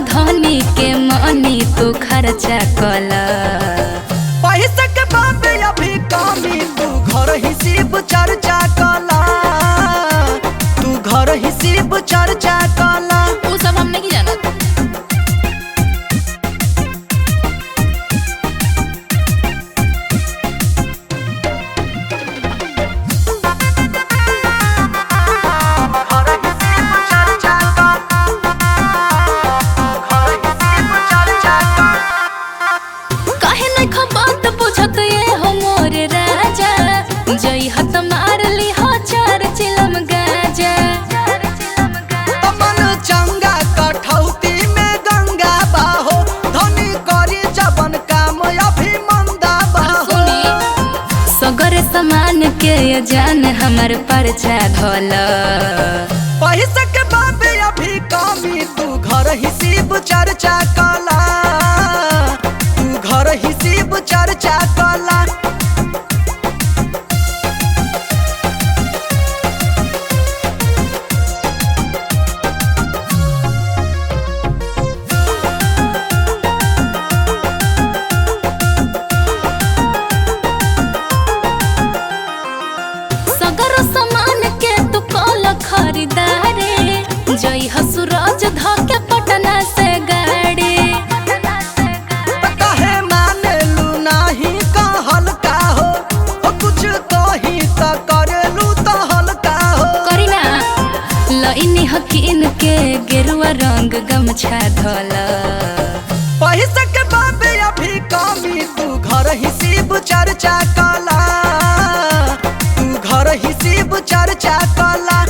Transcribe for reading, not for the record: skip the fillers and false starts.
धनी के मनी तू खर्चा कला। पैसा के बाबे अभी कमी तू घर ही शिव चर्चा कला। तू घर ही शिव चर्चा कला। वो सब हम नहीं जानत। जई हत मार ली हो चार चिलम गाजा। तमन चंगा कठौती में गंगा बाहो। धनी करी जबन काम अभी मंदा बाहो। सुनी सगर समान के जान हमर परचा धोल। पैसा के बाबे अभी कमी तू घर ही शिव चर्चा कला। तू घर ही शिव चर्चा कला। खरीदारे जई हसुरज धके पटना से गाड़ी। कहे माने लू नाही कहल का हो। कुछ कही त करेलू त हल्का हो। करी ना लइनी हकीन के गेरुआ रंग गमछा धोल। पैसा के बाबे अभी कमी तू घर ही शिव चर्चा कला। तू घर ही शिव चर्चा कला।